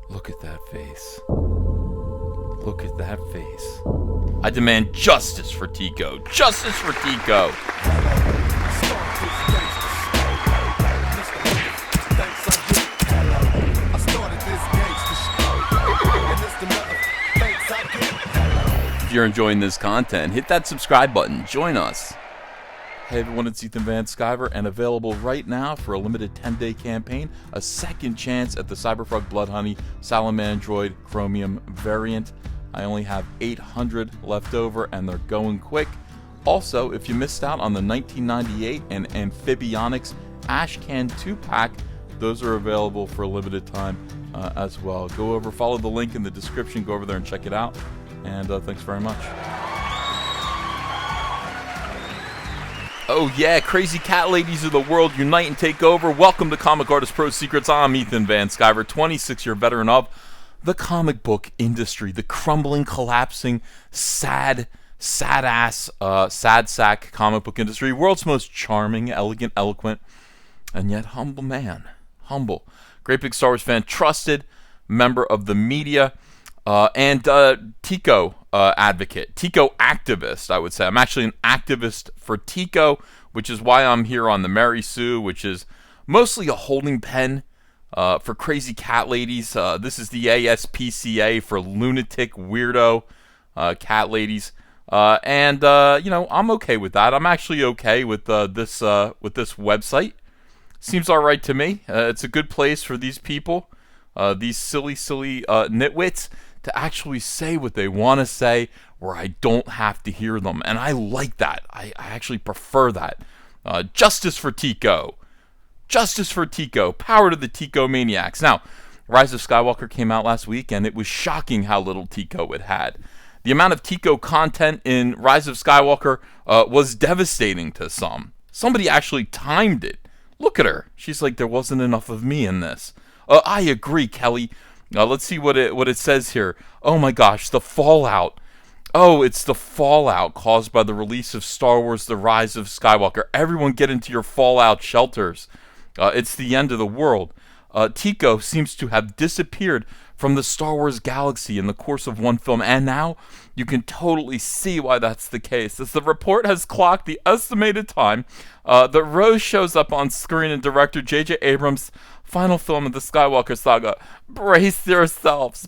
Look at that face. Look at that face. I demand justice for Tico. Justice for Tico. If you're enjoying this content, hit that subscribe button. Join us. Hey everyone, it's Ethan Van Sciver, and available right now for a limited 10-day campaign, a second chance at the Cyberfrog Bloodhoney Salamandroid Chromium variant. I only have 800 left over, and they're going quick. Also, if you missed out on the 1998 and Amphibionics Ashcan 2-pack, those are available for a limited time as well. Go over, follow the link in the description, go over there and check it out, and thanks very much. Oh yeah, crazy cat ladies of the world, unite and take over. Welcome to Comic Artist Pro Secrets. I'm Ethan Van Sciver, 26-year veteran of the comic book industry, the crumbling, collapsing, sad sack comic book industry, world's most charming, elegant, eloquent, and yet humble man. Humble. Great big Star Wars fan, trusted member of the media, and Tico advocate, Tico activist, I would say. I'm actually an activist for Tico, which is why I'm here on the Mary Sue, which is mostly a holding pen for crazy cat ladies. This is the ASPCA for lunatic, weirdo cat ladies. And I'm okay with that. I'm actually okay with this website. Seems all right to me. It's a good place for these people, these silly nitwits, to actually say what they want to say, where I don't have to hear them. And I like that. I actually prefer that. Justice for Tico. Justice for Tico. Power to the Tico maniacs. Now, Rise of Skywalker came out last week, and it was shocking how little Tico it had. The amount of Tico content in Rise of Skywalker was devastating to some. Somebody actually timed it. Look at her. She's like, there wasn't enough of me in this. I agree, Kelly. Let's see what it says here. Oh my gosh, the fallout. Oh, it's the fallout caused by the release of Star Wars The Rise of Skywalker. Everyone get into your fallout shelters. It's the end of the world. Tico seems to have disappeared from the Star Wars galaxy in the course of one film, and now you can totally see why that's the case, as the report has clocked the estimated time that Rose shows up on screen in director J.J. Abrams' final film of the Skywalker saga. Brace yourselves,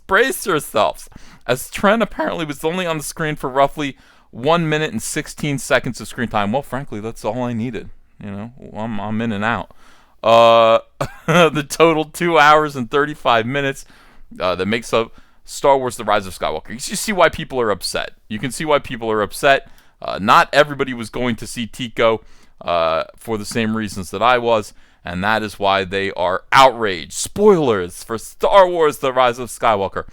as Trent apparently was only on the screen for roughly 1 minute and 16 seconds of screen time. Well, frankly, that's all I needed. I'm in and out. The total 2 hours and 35 minutes that makes up Star Wars The Rise of Skywalker. You see why people are upset. You can see why people are upset. Not everybody was going to see Tico for the same reasons that I was, and that is why they are outraged. Spoilers for Star Wars The Rise of Skywalker.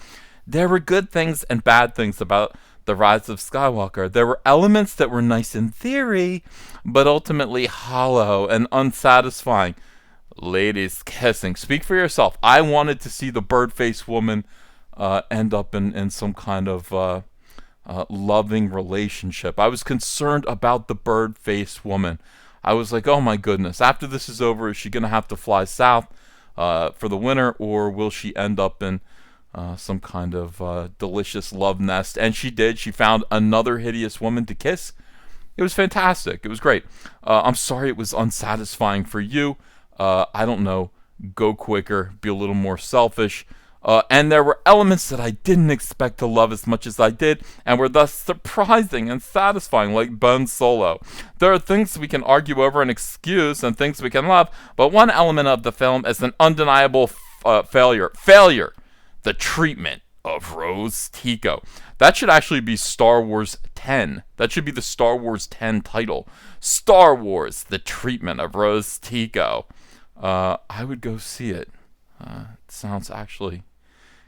There were good things and bad things about The Rise of Skywalker. There were elements that were nice in theory, but ultimately hollow and unsatisfying. Ladies kissing. Speak for yourself. I wanted to see the bird-faced woman end up in some kind of loving relationship. I was concerned about the bird-faced woman. I was like, oh my goodness, after this is over, is she going to have to fly south for the winter, or will she end up in some kind of delicious love nest? And she did. She found another hideous woman to kiss. It was fantastic. It was great. I'm sorry it was unsatisfying for you. I don't know. Go quicker. Be a little more selfish. And there were elements that I didn't expect to love as much as I did, and were thus surprising and satisfying, like Ben Solo. There are things we can argue over and excuse, and things we can love, but one element of the film is an undeniable failure. The treatment of Rose Tico. That should actually be Star Wars 10. That should be the Star Wars 10 title. Star Wars, the treatment of Rose Tico. I would go see it. It sounds actually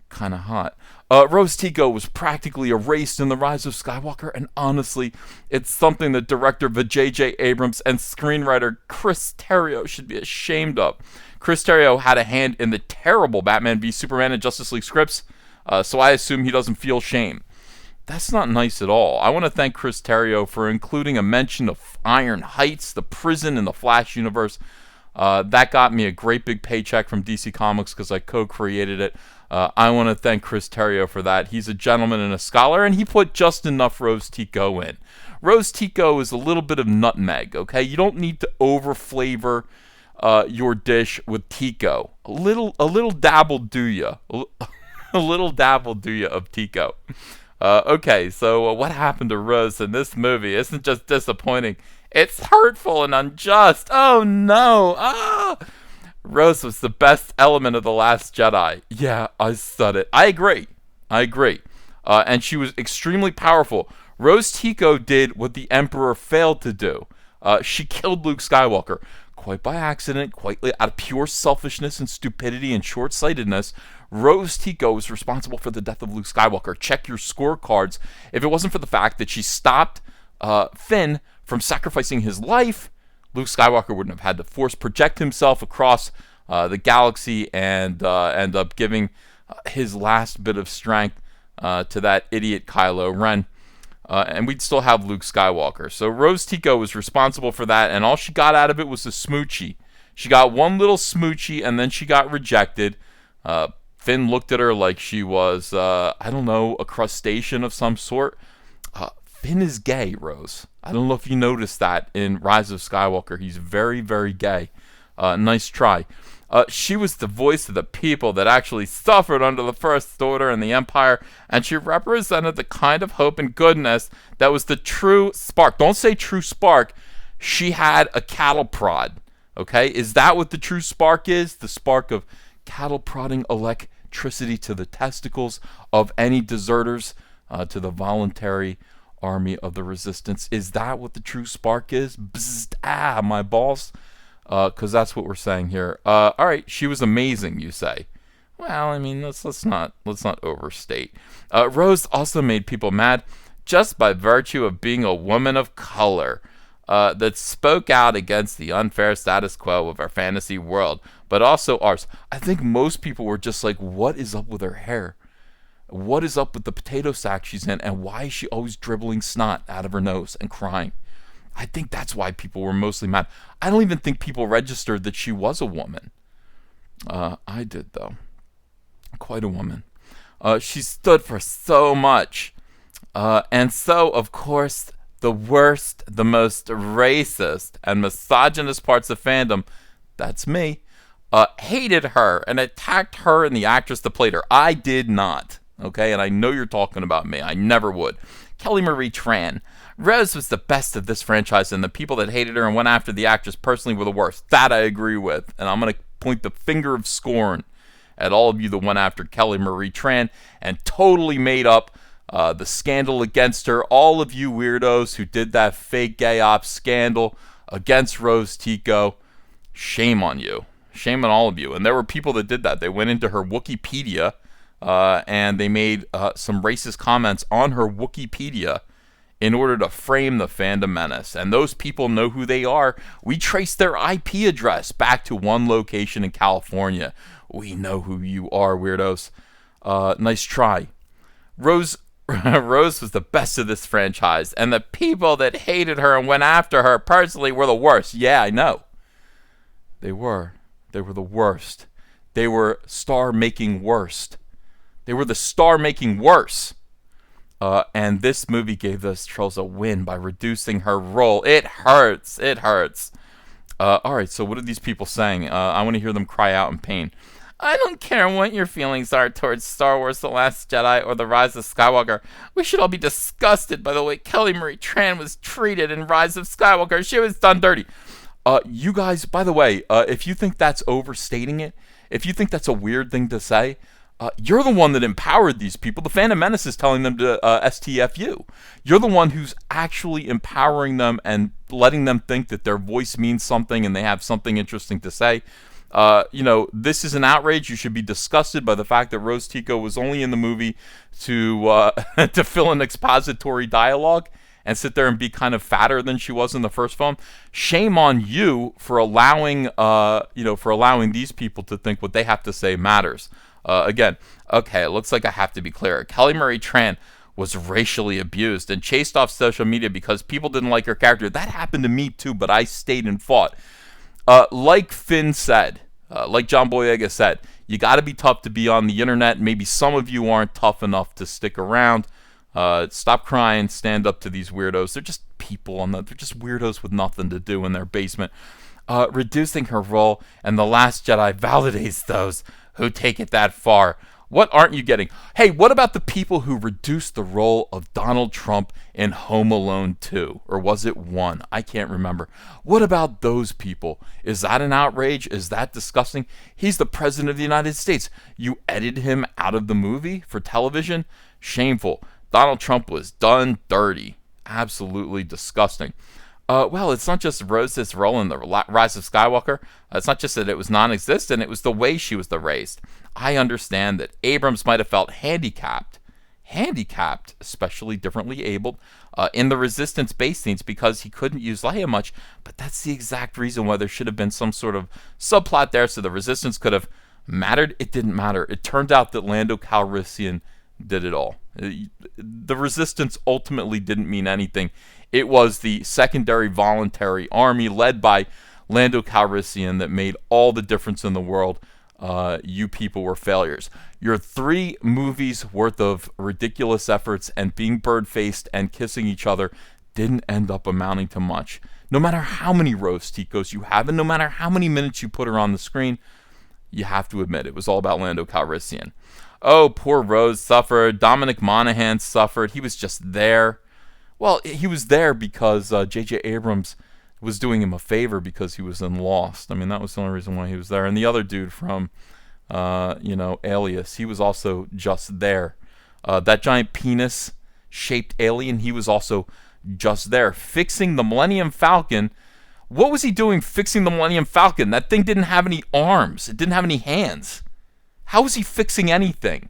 kind of hot. Rose Tico was practically erased in The Rise of Skywalker, and honestly, it's something that director J.J. Abrams and screenwriter Chris Terrio should be ashamed of. Chris Terrio had a hand in the terrible Batman v Superman and Justice League scripts, so I assume he doesn't feel shame. That's not nice at all. I want to thank Chris Terrio for including a mention of Iron Heights, the prison in the Flash universe. That got me a great big paycheck from DC Comics because I co-created it. I want to thank Chris Terrio for that. He's a gentleman and a scholar, and he put just enough Rose Tico in. Rose Tico is a little bit of nutmeg, okay? You don't need to over-flavor your dish with Tico. A little dabble do ya. A little dabble do ya of Tico. Okay, so what happened to Rose in this movie isn't just disappointing. It's hurtful and unjust. Oh no! Ah! Rose was the best element of The Last Jedi. Yeah, I said it. I agree. And she was extremely powerful. Rose Tico did what the Emperor failed to do. She killed Luke Skywalker. Quite by accident, quite out of pure selfishness and stupidity and short-sightedness, Rose Tico was responsible for the death of Luke Skywalker. Check your scorecards. If it wasn't for the fact that she stopped Finn from sacrificing his life, Luke Skywalker wouldn't have had to force project himself across the galaxy and end up giving his last bit of strength to that idiot Kylo Ren. And we'd still have Luke Skywalker. So Rose Tico was responsible for that, and all she got out of it was a smoochie. She got one little smoochie, and then she got rejected. Finn looked at her like she was, I don't know, a crustacean of some sort. Finn is gay, Rose. I don't know if you noticed that in Rise of Skywalker. He's very, very gay. Nice try. She was the voice of the people that actually suffered under the First Order and the Empire, and she represented the kind of hope and goodness that was the true spark. Don't say true spark. She had a cattle prod. Okay? Is that what the true spark is? The spark of cattle prodding electricity to the testicles of any deserters to the voluntary army of the resistance. Is that what the true spark is? Bzzzt, my balls. Because that's what we're saying here. All right, she was amazing, you say. Well, I mean, let's not overstate. Rose also made people mad just by virtue of being a woman of color that spoke out against the unfair status quo of our fantasy world, but also ours. I think most people were just like, what is up with her hair? What is up with the potato sack she's in, and why is she always dribbling snot out of her nose and crying? I think that's why people were mostly mad. I don't even think people registered that she was a woman. I did, though. Quite a woman. She stood for so much. And so, of course, the worst, the most racist and misogynist parts of fandom, that's me, hated her and attacked her and the actress that played her. I did not. Okay, and I know you're talking about me. I never would. Kelly Marie Tran. Rose was the best of this franchise, and the people that hated her and went after the actress personally were the worst. That I agree with, and I'm going to point the finger of scorn at all of you that went after Kelly Marie Tran and totally made up the scandal against her. All of you weirdos who did that fake gay ops scandal against Rose Tico, shame on you. Shame on all of you. And there were people that did that. They went into her Wikipedia and they made some racist comments on her Wikipedia in order to frame the fandom menace. And those people know who they are. We traced their IP address back to one location in California. We know who you are, weirdos. Nice try. Rose was the best of this franchise, and the people that hated her and went after her personally were the worst. Yeah, I know. They were. They were the worst. They were star-making worst. They were the star-making worse. And this movie gave those trolls a win by reducing her role. It hurts. It hurts. All right, so what are these people saying? I want to hear them cry out in pain. I don't care what your feelings are towards Star Wars The Last Jedi or The Rise of Skywalker. We should all be disgusted by the way Kelly Marie Tran was treated in Rise of Skywalker. She was done dirty. You guys, by the way, if you think that's overstating it, if you think that's a weird thing to say, you're the one that empowered these people. The Phantom Menace is telling them to STFU. You're the one who's actually empowering them and letting them think that their voice means something and they have something interesting to say. This is an outrage. You should be disgusted by the fact that Rose Tico was only in the movie to to fill an expository dialogue and sit there and be kind of fatter than she was in the first film. Shame on you for allowing these people to think what they have to say matters. Again, okay, it looks like I have to be clear. Kelly Marie Tran was racially abused and chased off social media because people didn't like her character. That happened to me too, but I stayed and fought. Like Finn said, like John Boyega said, you got to be tough to be on the internet. Maybe some of you aren't tough enough to stick around. Stop crying, stand up to these weirdos. They're just people they're just weirdos with nothing to do in their basement. Reducing her role and The Last Jedi validates those who take it that far. What aren't you getting? Hey, what about the people who reduced the role of Donald Trump in Home Alone 2? Or was it 1? I can't remember. What about those people? Is that an outrage? Is that disgusting? He's the president of the United States. You edited him out of the movie for television? Shameful. Donald Trump was done dirty. Absolutely disgusting. Well, it's not just Rose's role in the Rise of Skywalker. It's not just that it was non-existent. It was the way she was raised. I understand that Abrams might have felt handicapped, especially differently abled, in the Resistance base scenes because he couldn't use Leia much. But that's the exact reason why there should have been some sort of subplot there so the Resistance could have mattered. It didn't matter. It turned out that Lando Calrissian did it all. The Resistance ultimately didn't mean anything. It was the secondary voluntary army led by Lando Calrissian that made all the difference in the world. You people were failures. Your 3 movies worth of ridiculous efforts and being bird-faced and kissing each other didn't end up amounting to much. No matter how many Rose Ticos you have and no matter how many minutes you put her on the screen, you have to admit it was all about Lando Calrissian. Oh, poor Rose suffered. Dominic Monaghan suffered. He was just there. Well, he was there because J.J. Abrams was doing him a favor because he was in Lost. I mean, that was the only reason why he was there. And the other dude from, Alias, he was also just there. That giant penis-shaped alien, he was also just there. Fixing the Millennium Falcon. What was he doing fixing the Millennium Falcon? That thing didn't have any arms. It didn't have any hands. How was he fixing anything?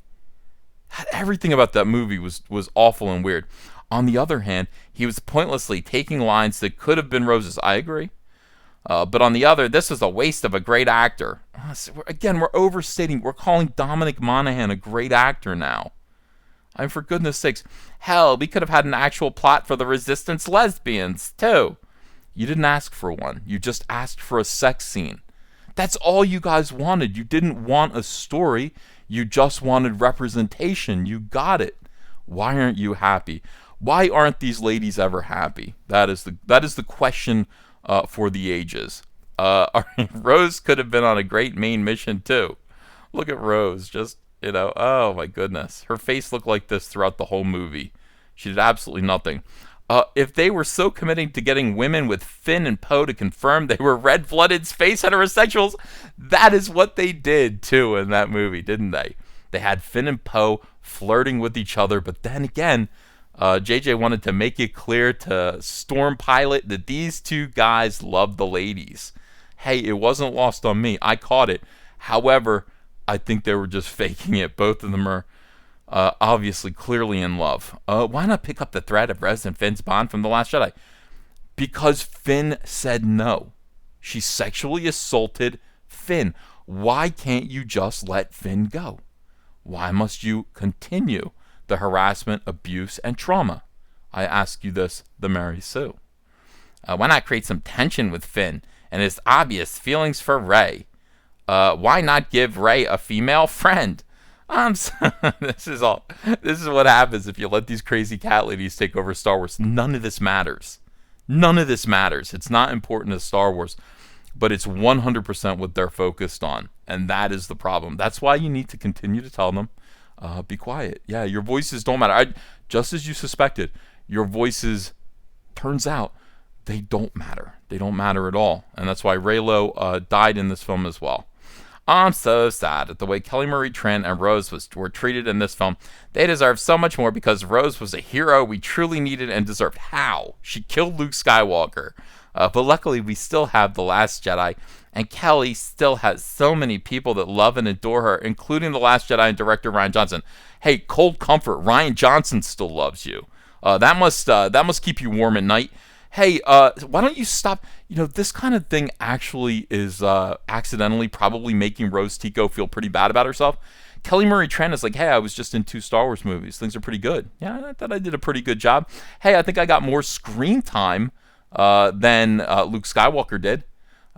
Everything about that movie was awful and weird. On the other hand, he was pointlessly taking lines that could have been Rose's. I agree. But on the other, this was a waste of a great actor. Again, we're overstating. We're calling Dominic Monaghan a great actor now. I mean, for goodness sakes. Hell, we could have had an actual plot for the Resistance lesbians, too. You didn't ask for one. You just asked for a sex scene. That's all you guys wanted. You didn't want a story. You just wanted representation. You got it. Why aren't you happy? Why aren't these ladies ever happy? That is the question for the ages. Rose could have been on a great main mission too. Look at Rose, just oh my goodness, her face looked like this throughout the whole movie. She did absolutely nothing. If they were so committing to getting women with Finn and Poe to confirm they were red-blooded space heterosexuals, that is what they did too in that movie, didn't they? They had Finn and Poe flirting with each other, but then again, JJ wanted to make it clear to Storm Pilot that these 2 guys loved the ladies. Hey, it wasn't lost on me. I caught it. However, I think they were just faking it. Both of them are obviously clearly in love. Why not pick up the thread of Rose and Finn's bond from The Last Jedi? Because Finn said no. She sexually assaulted Finn. Why can't you just let Finn go? Why must you continue the harassment, abuse, and trauma? I ask you this, the Mary Sue. Why not create some tension with Finn and his obvious feelings for Rey? Why not give Rey a female friend? This is what happens if you let these crazy cat ladies take over Star Wars. None of this matters. None of this matters. It's not important to Star Wars, but it's 100% what they're focused on, and that is the problem. That's why you need to continue to tell them, be quiet. Yeah, your voices don't matter. Just as you suspected, your voices, turns out, they don't matter. They don't matter at all, and that's why Reylo died in this film as well. I'm so sad at the way Kelly Marie Tran and Rose were treated in this film. They deserve so much more because Rose was a hero we truly needed and deserved. How? She killed Luke Skywalker. But luckily, we still have The Last Jedi, and Kelly still has so many people that love and adore her, including The Last Jedi and director Rian Johnson. Hey, cold comfort, Rian Johnson still loves you. That must keep you warm at night. Hey, why don't you stop? This kind of thing actually is accidentally probably making Rose Tico feel pretty bad about herself. Kelly Marie Tran is like, hey, I was just in 2 Star Wars movies. Things are pretty good. Yeah, I thought I did a pretty good job. Hey, I think I got more screen time than Luke Skywalker did.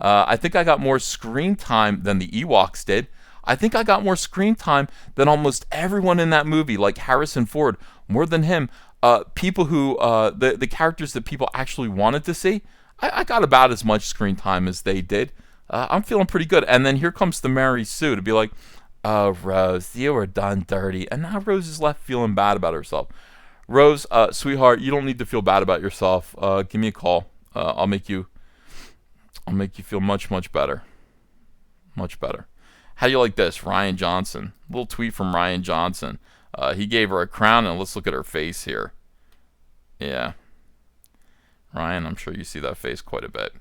I think I got more screen time than the Ewoks did. I think I got more screen time than almost everyone in that movie, like Harrison Ford, more than him. People who, the characters that people actually wanted to see, I got about as much screen time as they did. I'm feeling pretty good. And then here comes the Mary Sue to be like, oh, Rose, you were done dirty. And now Rose is left feeling bad about herself. Rose, sweetheart, you don't need to feel bad about yourself. Give me a call. I'll make you feel much, much better. Much better. How do you like this? Ryan Johnson. A little tweet from Ryan Johnson. He gave her a crown, and let's look at her face here. Yeah. Ryan, I'm sure you see that face quite a bit.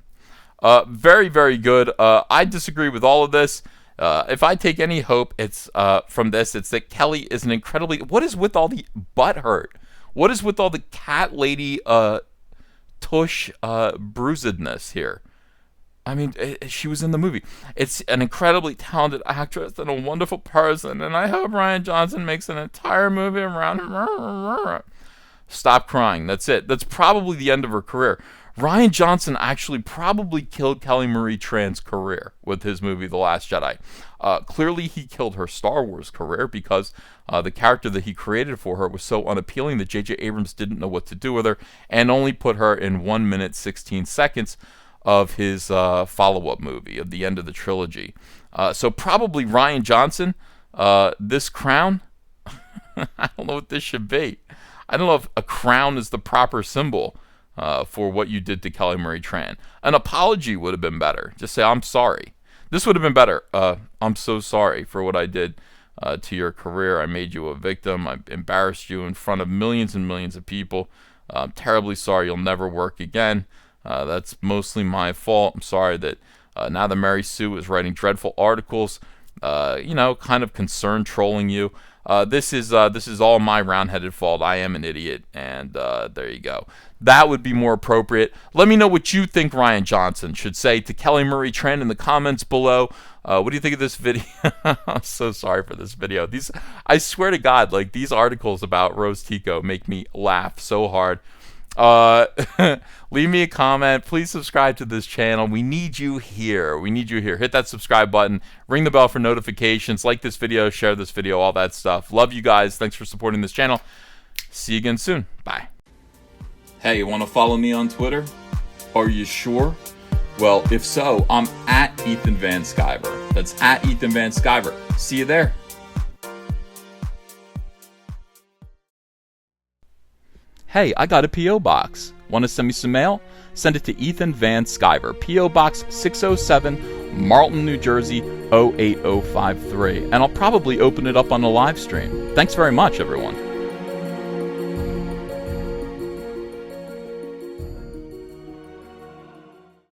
Very, very good. I disagree with all of this. If I take any hope, it's from this. It's that Kelly is an incredibly... What is with all the butt hurt? What is with all the cat lady tush bruisedness here? I mean, she was in the movie. It's an incredibly talented actress and a wonderful person, and I hope Ryan Johnson makes an entire movie around her. Stop crying. That's it. That's probably the end of her career. Ryan Johnson actually probably killed Kelly Marie Tran's career with his movie The Last Jedi. Clearly, he killed her Star Wars career because the character that he created for her was so unappealing that J.J. Abrams didn't know what to do with her and only put her in 1 minute, 16 seconds of his follow-up movie, of the end of the trilogy. So probably Ryan Johnson, this crown, I don't know what this should be. I don't know if a crown is the proper symbol for what you did to Kelly Marie Tran. An apology would have been better. Just say, I'm sorry. This would have been better. I'm so sorry for what I did to your career. I made you a victim. I embarrassed you in front of millions and millions of people. I'm terribly sorry. You'll never work again. That's mostly my fault. I'm sorry that now that Mary Sue is writing dreadful articles, kind of concern trolling you. This is all my round-headed fault. I am an idiot, and there you go. That would be more appropriate. Let me know what you think Ryan Johnson should say to Kelly Marie Tran in the comments below. What do you think of this video? I'm so sorry for this video. I swear to God, like, these articles about Rose Tico make me laugh so hard. Leave me a comment. Please subscribe to this channel. We need you here. Hit that subscribe button. Ring the bell for notifications. Like this video. Share this video. All that stuff. Love you guys. Thanks for supporting this channel. See you again soon. Bye. Hey, you want to follow me on Twitter? Are you sure? Well, if so, I'm at Ethan Van Sciver. That's at Ethan Van Sciver. See you there. Hey, I got a P.O. box. Want to send me some mail? Send it to Ethan Van Sciver, P.O. Box 607, Marlton, New Jersey, 08053. And I'll probably open it up on a live stream. Thanks very much, everyone.